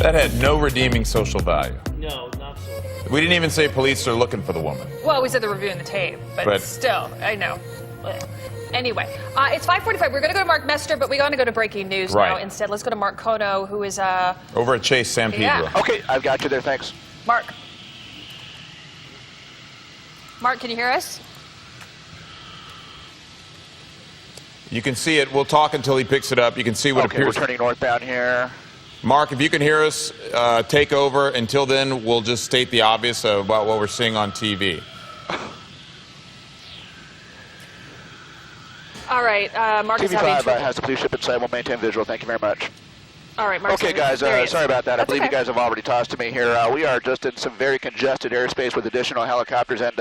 That had no redeeming social value. No, not so. We didn't even say police are looking for the woman. Well, we said they're reviewing the tape, but still, I know. Anyway, it's 5:45. We're going to go to Mark Mester, but we want to go to breaking news now instead. Let's go to Mark Kono, who is over at Chase San Pedro. Yeah. Okay, I've got you there. Thanks. Mark, can you hear us? You can see it. We'll talk until he picks it up. You can see what appears. We're turning northbound here. Mark, if you can hear us, take over. Until then, we'll just state the obvious about what we're seeing on TV. All right, Mark is having TV5 has the police ship inside. We'll maintain visual. Thank you very much. All right, Mark. Okay, guys, sorry about that. I believe you guys have already tossed to me here. We are just in some very congested airspace with additional helicopters and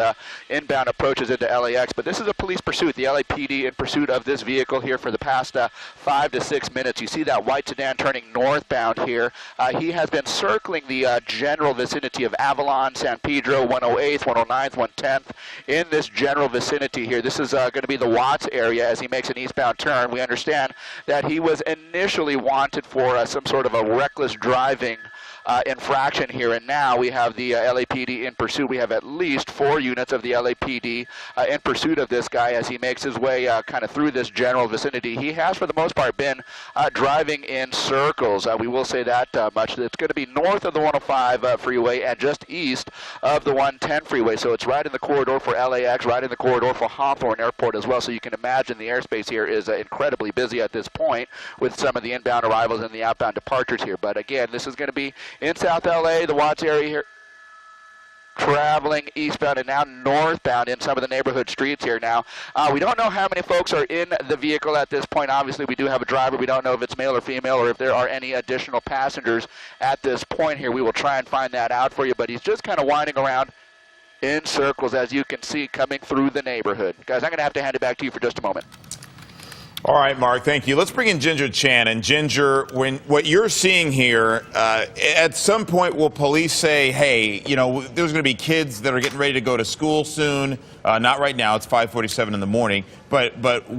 inbound approaches into LAX. But this is a police pursuit. The LAPD in pursuit of this vehicle here for the past 5 to 6 minutes. You see that white sedan turning northbound here. He has been circling the general vicinity of Avalon, San Pedro, 108th, 109th, 110th. In this general vicinity here, this is going to be the Watts area as he makes an eastbound turn. We understand that he was initially wanted for some sort of a reckless driving infraction here, and now we have the LAPD in pursuit. We have at least 4 units of the LAPD in pursuit of this guy as he makes his way kind of through this general vicinity. He has, for the most part, been driving in circles. We will say that much. It's going to be north of the 105 freeway and just east of the 110 freeway, so it's right in the corridor for LAX, right in the corridor for Hawthorne Airport as well, so you can imagine the airspace here is incredibly busy at this point with some of the inbound arrivals and the outbound departures here. But again, this is going to be in South LA, the Watts area here, traveling eastbound and now northbound in some of the neighborhood streets here now. We don't know how many folks are in the vehicle at this point. Obviously, we do have a driver. We don't know if it's male or female or if there are any additional passengers at this point here. We will try and find that out for you, but he's just kind of winding around in circles, as you can see, coming through the neighborhood. Guys, I'm going to have to hand it back to you for just a moment. All right, Mark, thank you. Let's bring in Ginger Chan. And Ginger, what you're seeing here, at some point will police say, hey, you know, there's going to be kids that are getting ready to go to school soon. Not right now. It's 5:47 in the morning. But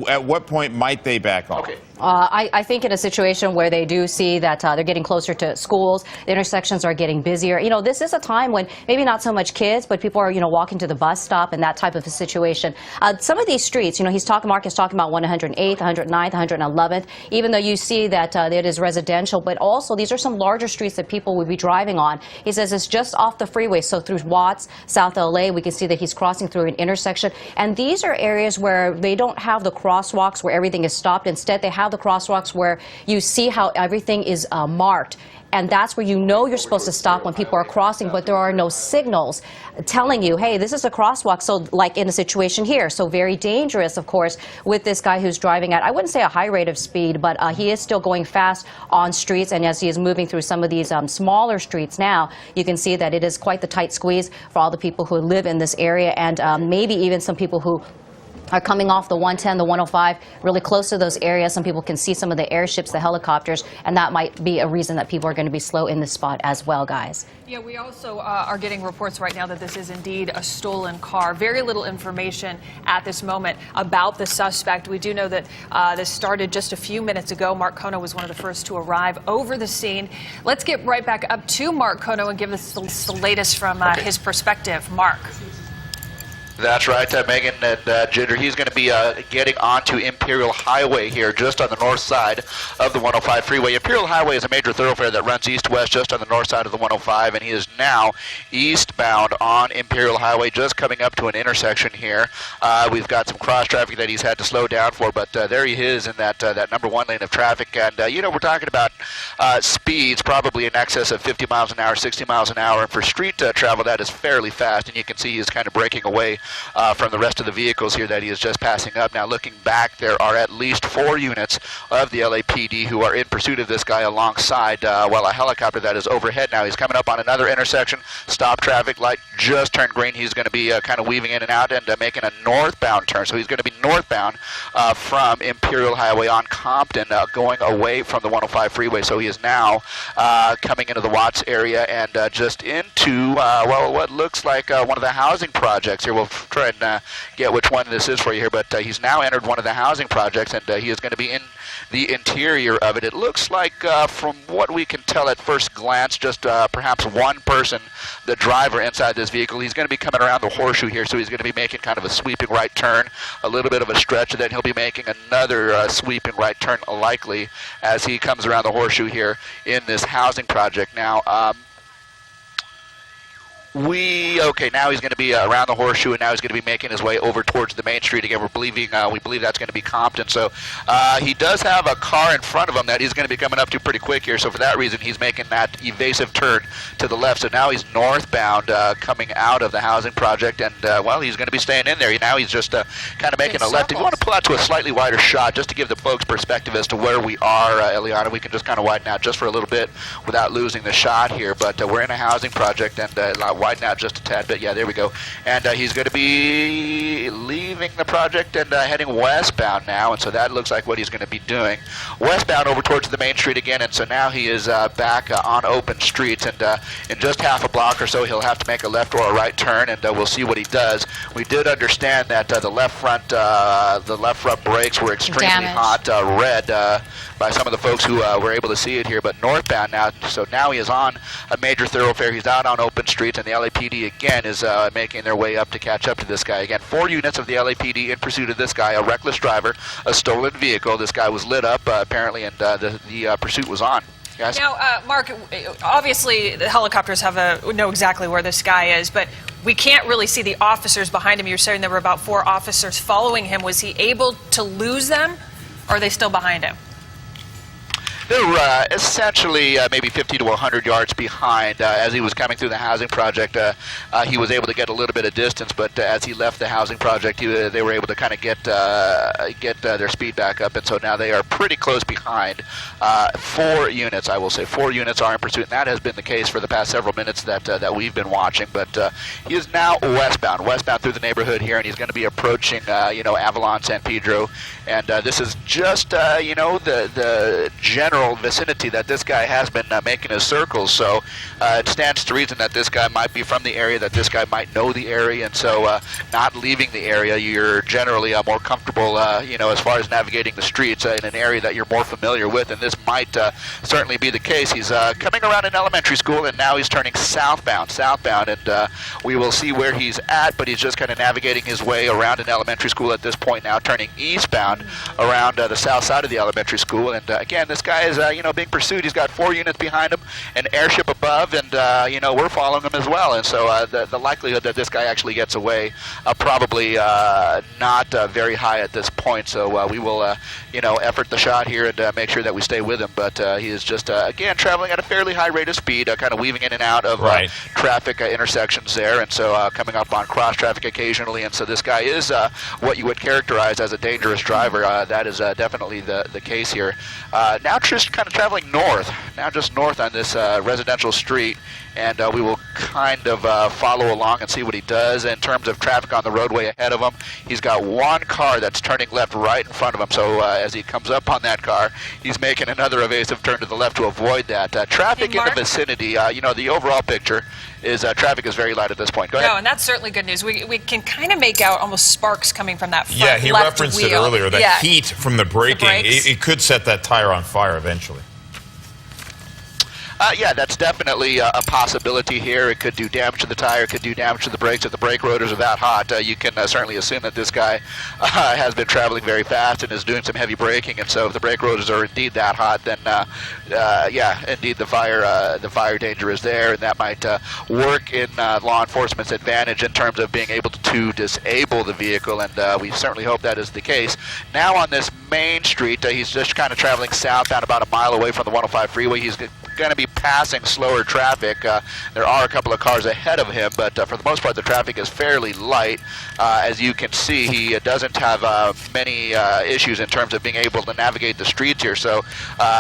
at what point might they back off? Okay. I think in a situation where they do see that they're getting closer to schools, the intersections are getting busier. You know, this is a time when maybe not so much kids, but people are, you know, walking to the bus stop and that type of a situation. Some of these streets, you know, Mark is talking about 108th, 109th, 111th, even though you see that it is residential, but also these are some larger streets that people would be driving on. He says it's just off the freeway, so through Watts, South LA, we can see that he's crossing through an intersection. And these are areas where they don't have the crosswalks where everything is stopped. Instead, they have the crosswalks where you see how everything is marked. And that's where you know you're supposed to stop when people are crossing, but there are no signals telling you, hey, this is a crosswalk. So like in a situation here, so very dangerous, of course, with this guy who's driving at, I wouldn't say a high rate of speed, but he is still going fast on streets. And as he is moving through some of these smaller streets now, you can see that it is quite the tight squeeze for all the people who live in this area, and maybe even some people who are coming off the 110, the 105, really close to those areas. Some people can see some of the airships, the helicopters, and that might be a reason that people are going to be slow in this spot as well, guys. Yeah, we also are getting reports right now that this is indeed a stolen car. Very little information at this moment about the suspect. We do know that this started just a few minutes ago. Mark Kono was one of the first to arrive over the scene. Let's get right back up to Mark Kono and give us the latest from his perspective. Mark. That's right, Megan and Ginger. He's going to be getting onto Imperial Highway here, just on the north side of the 105 freeway. Imperial Highway is a major thoroughfare that runs east-west just on the north side of the 105, and he is now eastbound on Imperial Highway, just coming up to an intersection here. We've got some cross-traffic that he's had to slow down for, but there he is in that number 1 lane of traffic. And, you know, we're talking about speeds probably in excess of 50 miles an hour, 60 miles an hour, and for street travel, that is fairly fast, and you can see he's kind of breaking away from the rest of the vehicles here that he is just passing up. Now, looking back, there are at least 4 units of the LAPD who are in pursuit of this guy alongside, while a helicopter that is overhead now. He's coming up on another intersection. Stop traffic light just turned green. He's going to be kind of weaving in and out and making a northbound turn. So he's going to be northbound from Imperial Highway on Compton, going away from the 105 freeway. So he is now coming into the Watts area and just into, well, what looks like one of the housing projects here. We'll try and get which one this is for you here, but he's now entered one of the housing projects, and he is going to be in the interior of it. It looks like, from what we can tell at first glance, just perhaps one person, the driver, inside this vehicle. He's going to be coming around the horseshoe here, so he's going to be making kind of a sweeping right turn, a little bit of a stretch, and then he'll be making another sweeping right turn, likely, as he comes around the horseshoe here in this housing project. Now, now he's going to be around the horseshoe, and now he's going to be making his way over towards the main street again. We believe that's going to be Compton. So he does have a car in front of him that he's going to be coming up to pretty quick here. So for that reason, he's making that evasive turn to the left. So now he's northbound, coming out of the housing project, and he's going to be staying in there. Now he's just kind of making a left. If you want to pull out to a slightly wider shot, just to give the folks perspective as to where we are, Eliana, we can just kind of widen out just for a little bit without losing the shot here. But we're in a housing project, and widen out just a tad bit. Yeah, there we go. And he's going to be leaving the project and heading westbound now, and so that looks like what he's going to be doing. Westbound over towards the main street again, and so now he is back on open streets, and in just half a block or so he'll have to make a left or a right turn, and we'll see what he does. We did understand that the left front brakes were extremely hot, red, by some of the folks who were able to see it here, but northbound now, so now he is on a major thoroughfare. He's out on open streets, and the LAPD again is making their way up to catch up to this guy. Again, 4 units of the LAPD in pursuit of this guy, a reckless driver, a stolen vehicle. This guy was lit up apparently, and the pursuit was on. Guys? Now, Mark, obviously the helicopters know exactly where this guy is, but we can't really see the officers behind him. You're saying there were about 4 officers following him. Was he able to lose them, or are they still behind him? They're essentially maybe 50 to 100 yards behind. As he was coming through the housing project, he was able to get a little bit of distance, but as he left the housing project, they were able to kind of get their speed back up, and so now they are pretty close behind. 4 units, I will say, 4 units are in pursuit, and that has been the case for the past several minutes that we've been watching. But he is now westbound through the neighborhood here, and he's going to be approaching, Avalon, San Pedro, and this is just, the general vicinity that this guy has been making his circles. So it stands to reason that this guy might be from the area, that this guy might know the area, and so not leaving the area, you're generally more comfortable, as far as navigating the streets in an area that you're more familiar with, and this might certainly be the case. He's coming around an elementary school, and now he's turning southbound, and we will see where he's at, but he's just kind of navigating his way around an elementary school at this point now, turning eastbound around the south side of the elementary school, and again, this guy is being pursued. He's got 4 units behind him, an airship above, and we're following him as well, and so the likelihood that this guy actually gets away probably not very high at this point, so we will effort the shot here and make sure that we stay with him, but he is just again traveling at a fairly high rate of speed, kind of weaving in and out of traffic intersections there, and so coming up on cross traffic occasionally, and so this guy is what you would characterize as a dangerous driver. That is definitely the case here. Now just kind of traveling north, just north on this residential street, and we will kind of follow along and see what he does in terms of traffic on the roadway ahead of him. He's got 1 car that's turning left right in front of him, so as he comes up on that car, he's making another evasive turn to the left to avoid that. Traffic in the vicinity, the overall picture is traffic is very light at this point. Go ahead. No, and that's certainly good news. We can kind of make out almost sparks coming from that front Yeah, he left referenced wheel. it earlier, that heat from the braking, it could set that tire on fire eventually. Yeah, that's definitely a possibility here. It could do damage to the tire, it could do damage to the brakes. If the brake rotors are that hot, you can certainly assume that this guy has been traveling very fast and is doing some heavy braking. And so if the brake rotors are indeed that hot, then yeah, indeed the fire danger is there, and that might work in law enforcement's advantage in terms of being able to disable the vehicle, and we certainly hope that is the case. Now on this main street, he's just kind of traveling southbound about a mile away from the 105 freeway. He's going to be passing slower traffic. There are a couple of cars ahead of him, but for the most part the traffic is fairly light. As you can see, he doesn't have many issues in terms of being able to navigate the streets here, so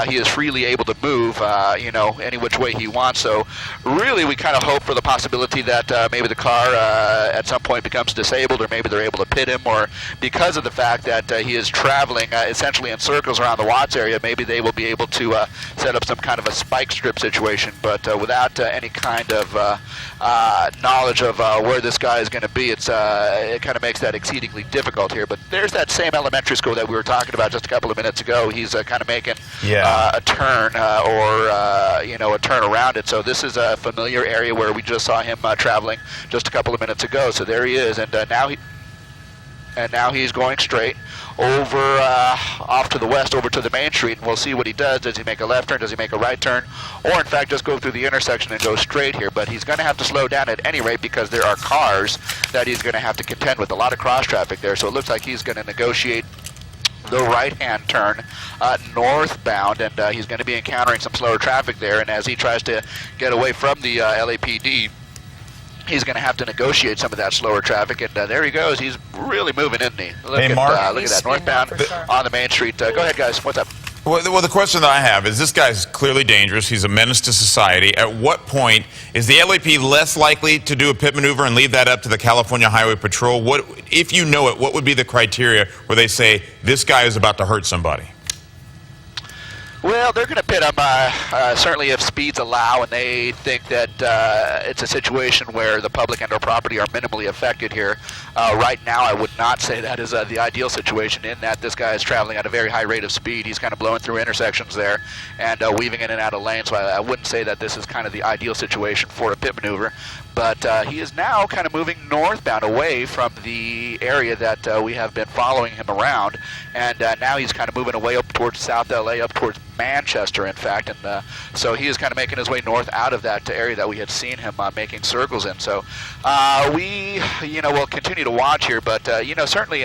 he is freely able to move any which way he wants. So really we kind of hope for the possibility that maybe the car at some point becomes disabled, or maybe they're able to pit him, or because of the fact that he is traveling essentially in circles around the Watts area, maybe they will be able to set up some kind of a spike bike strip situation, but without any kind of knowledge of where this guy is going to be, it kind of makes that exceedingly difficult here. But there's that same elementary school that we were talking about just a couple of minutes ago. He's kind of making a turn or a turn around it. So this is a familiar area where we just saw him traveling just a couple of minutes ago. So there he is, and now he's going straight over off to the west, over to the main street, and we'll see what he does. Does he make a left turn? Does he make a right turn? Or, in fact, just go through the intersection and go straight here? But he's going to have to slow down at any rate because there are cars that he's going to have to contend with. A lot of cross traffic there, so it looks like he's going to negotiate the right-hand turn northbound, and he's going to be encountering some slower traffic there. And as he tries to get away from the LAPD, he's going to have to negotiate some of that slower traffic, and there he goes. He's really moving, isn't he? Look at that, northbound on the main street. Go ahead, guys. What's up? Well, the question that I have is, this guy's clearly dangerous. He's a menace to society. At what point is the LAP less likely to do a pit maneuver and leave that up to the California Highway Patrol? What, if you know it, what would be the criteria where they say this guy is about to hurt somebody? Well, they're going to pit him certainly if speeds allow, and they think that it's a situation where the public and or property are minimally affected here. Right now, I would not say that is the ideal situation, in that this guy is traveling at a very high rate of speed. He's kind of blowing through intersections there and weaving in and out of lanes, so I wouldn't say that this is kind of the ideal situation for a pit maneuver. But he is now kind of moving northbound away from the area that we have been following him around, and now he's kind of moving away up towards South LA, up towards Manchester, in fact, and so he is kind of making his way north out of that area that we had seen him making circles in. So we, will continue to watch here, but certainly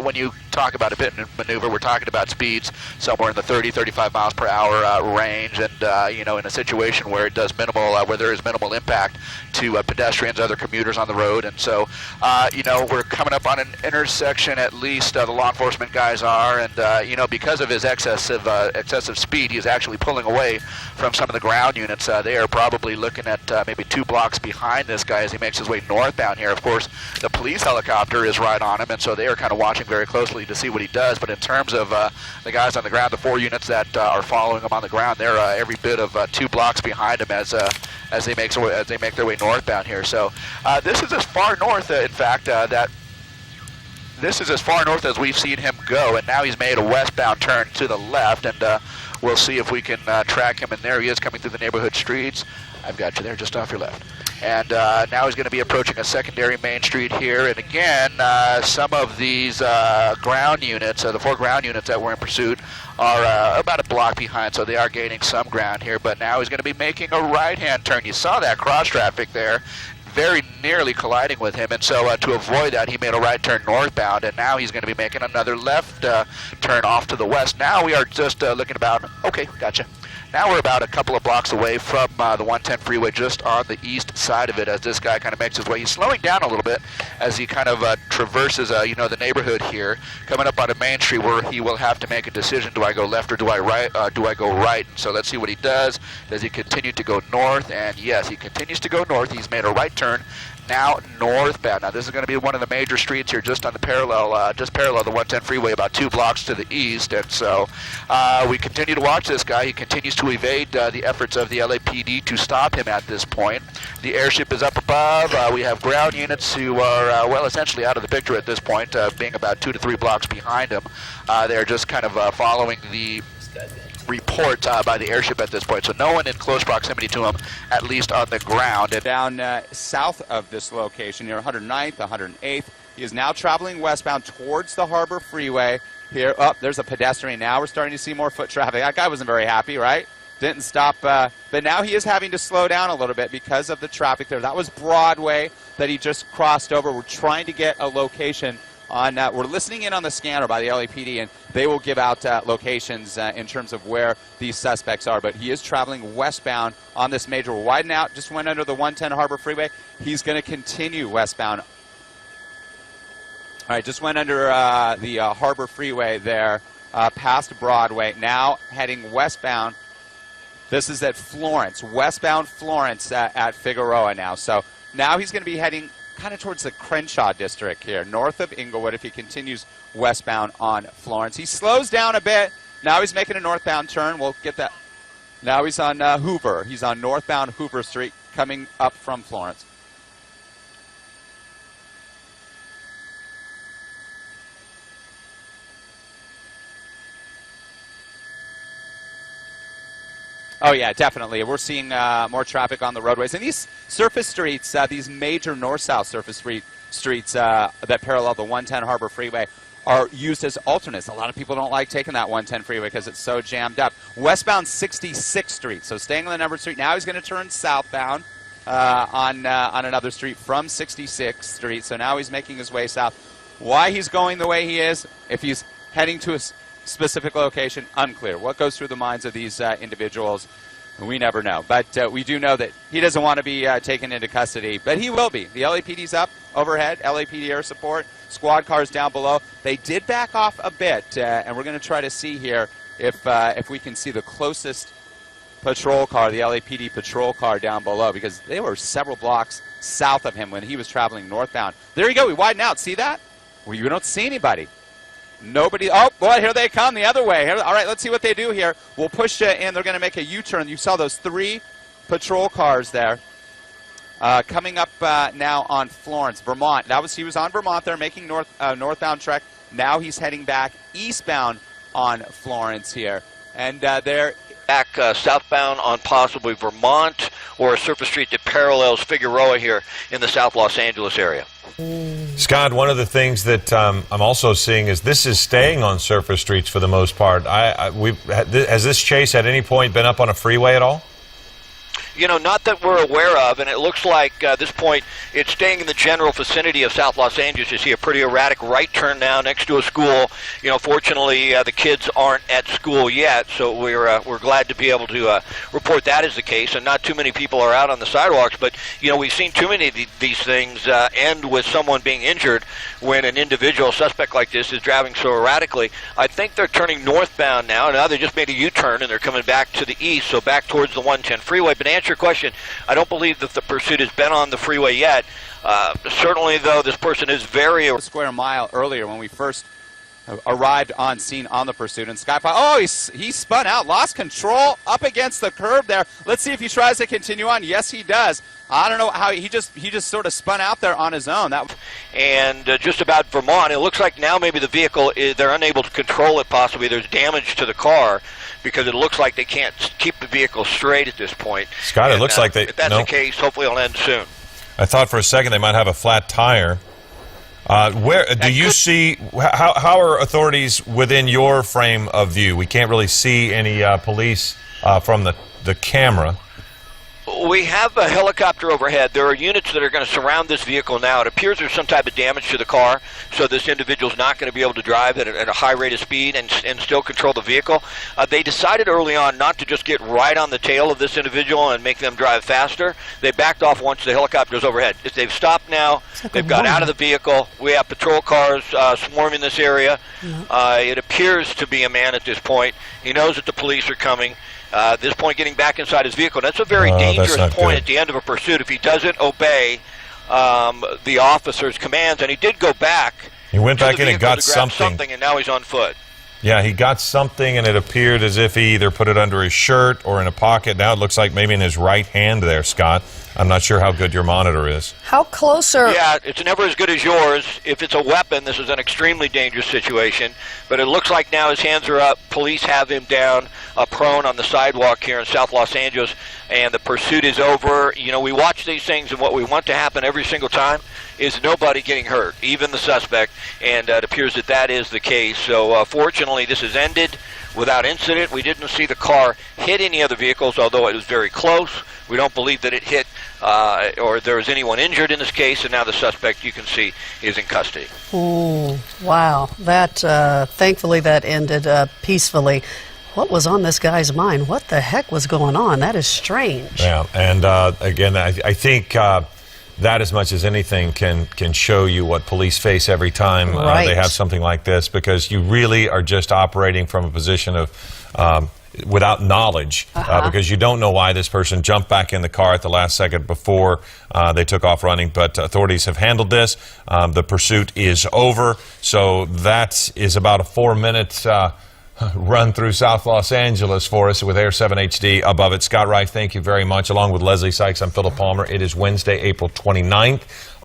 when you talk about a pit maneuver, we're talking about speeds somewhere in the 30, 35 miles per hour range, and in a situation where it does where there is minimal impact to pedestrians, other commuters on the road. And so we're coming up on an intersection, at least the law enforcement guys are, and because of his excessive speed, he's actually pulling away from some of the ground units. They are probably looking at maybe 2 blocks behind this guy as he makes his way northbound here. Of course, the police helicopter is right on him, and so they are kind of watching very closely to see what he does. But in terms of the guys on the ground, the 4 units that are following him on the ground, they're every bit of 2 blocks behind him as they make their way northbound here. So this is as far north, in fact, this is as far north as we've seen him go, and now he's made a westbound turn to the left, and we'll see if we can track him. And there he is, coming through the neighborhood streets. I've got you there, just off your left. And now he's going to be approaching a secondary main street here. And again, some of these ground units, the 4 ground units that were in pursuit, are about a block behind, so they are gaining some ground here. But now he's going to be making a right-hand turn. You saw that cross traffic there, very nearly colliding with him, and so to avoid that, he made a right turn northbound, and now he's going to be making another left turn off to the west. Now we are just looking about, okay, gotcha. Now we're about a couple of blocks away from the 110 freeway, just on the east side of it, as this guy kind of makes his way. He's slowing down a little bit as he kind of traverses, the neighborhood here, coming up on a main street where he will have to make a decision: do I go left or do I go right? So let's see what he does. Does he continue to go north? And yes, he continues to go north. He's made a right turn, now northbound. Now this is going to be one of the major streets here, just on the parallel the 110 freeway, about 2 blocks to the east. And so we continue to watch this guy. He continues to evade the efforts of the LAPD to stop him at this point. The airship is up above. We have ground units who are, essentially out of the picture at this point, being about 2 to 3 blocks behind him. They're just kind of following the report by the airship at this point, so no one in close proximity to him, at least on the ground. Down south of this location, near 109th, 108th, he is now traveling westbound towards the Harbor Freeway. Here, there's a pedestrian now. We're starting to see more foot traffic. That guy wasn't very happy, right? Didn't stop, but now he is having to slow down a little bit because of the traffic there. That was Broadway that he just crossed over. We're trying to get a location on, we're listening in on the scanner by the LAPD, and they will give out locations in terms of where these suspects are. But he is traveling westbound on this major. We're widening out, just went under the 110 Harbor Freeway. He's going to continue westbound. All right, just went under the Harbor Freeway there, past Broadway. Now heading westbound. This is at Florence, westbound Florence at Figueroa now. So now he's going to be heading kind of towards the Crenshaw district here, north of Inglewood, if he continues westbound on Florence. He slows down a bit. Now he's making a northbound turn. We'll get that. Now he's on Hoover. He's on northbound Hoover Street coming up from Florence. Oh, yeah, definitely. We're seeing more traffic on the roadways. And these surface streets, these major north-south surface streets that parallel the 110 Harbor Freeway, are used as alternates. A lot of people don't like taking that 110 freeway because it's so jammed up. Westbound 66th Street, so staying on the numbered street. Now he's going to turn southbound on another street from 66th Street. So now he's making his way south. Why he's going the way he is, if he's heading to a specific location, unclear. What goes through the minds of these individuals, we never know. But we do know that he doesn't want to be taken into custody, but he will be. The LAPD's up overhead, LAPD air support, squad cars down below. They did back off a bit, and we're going to try to see here if we can see the closest patrol car, the LAPD patrol car down below, because they were several blocks south of him when he was traveling northbound. There you go. We widen out. See that? Well, you don't see anybody. Nobody. Oh, boy, here they come the other way. Here, all right, let's see what they do here. We'll push in. They're going to make a U-turn. You saw those 3 patrol cars there. Coming up now on Florence, Vermont. He was on Vermont there, making northbound trek. Now he's heading back eastbound on Florence here. And they're back southbound on possibly Vermont or a surface street that parallels Figueroa here in the South Los Angeles area. Scott, one of the things that I'm also seeing is this is staying on surface streets for the most part. Has this chase at any point been up on a freeway at all? You know, not that we're aware of, and it looks like at this point it's staying in the general vicinity of South Los Angeles. You see a pretty erratic right turn now next to a school. You know, fortunately the kids aren't at school yet, so we're glad to be able to report that is the case, and not too many people are out on the sidewalks. But you know, we've seen too many of these things end with someone being injured when an individual suspect like this is driving so erratically. I think they're turning northbound now. Now they just made a U-turn and they're coming back to the east, so back towards the 110 freeway. But to answer your question, I don't believe that the pursuit has been on the freeway yet. Certainly, though, this person is very... A square mile earlier when we first arrived on scene on the pursuit, and Skyfire, oh, he spun out, lost control up against the curb there. Let's see if he tries to continue on. Yes, he does. I don't know how he just sort of spun out there on his own. And just about Vermont, it looks like now maybe the vehicle, they're unable to control it possibly. There's damage to the car because it looks like they can't keep the vehicle straight at this point. Scott, it looks like they... If that's the case, hopefully it'll end soon. I thought for a second they might have a flat tire. Where do you see, how are authorities within your frame of view? We can't really see any police from the camera. We have a helicopter overhead. There are units that are going to surround this vehicle now. It appears there's some type of damage to the car, so this individual's not going to be able to drive at a high rate of speed and still control the vehicle. They decided early on not to just get right on the tail of this individual and make them drive faster. They backed off once the helicopter's overhead. If they've stopped now, they've got out of the vehicle. We have patrol cars swarming this area. It appears to be a man at this point. He knows that the police are coming. At this point, getting back inside his vehicle. That's a very dangerous point at the end of a pursuit if he doesn't obey the officer's commands. And he did go back. He went back in and got something. And now he's on foot. Yeah, he got something, and it appeared as if he either put it under his shirt or in a pocket. Now it looks like maybe in his right hand there, Scott. I'm not sure how good your monitor is. How close are... Yeah, it's never as good as yours. If it's a weapon, this is an extremely dangerous situation. But it looks like now his hands are up. Police have him down, prone on the sidewalk here in South Los Angeles, and the pursuit is over. You know, we watch these things, and what we want to happen every single time is nobody getting hurt, even the suspect, and it appears that that is the case. So fortunately, this has ended without incident. We didn't see the car hit any other vehicles, although it was very close. We don't believe that it hit or there was anyone injured in this case, and now the suspect, you can see, is in custody. Ooh, wow. That, thankfully, that ended peacefully. What was on this guy's mind? What the heck was going on? That is strange. Yeah, and again, I think that as much as anything can show you what police face every time they have something like this, because you really are just operating from a position of without knowledge, because you don't know why this person jumped back in the car at the last second before they took off running. But authorities have handled this. The pursuit is over, so that is about a 4-minute run through South Los Angeles for us with Air 7 HD above it. Scott Reif, thank you very much. Along with Leslie Sykes, I'm Philip Palmer. It is Wednesday, April 29th.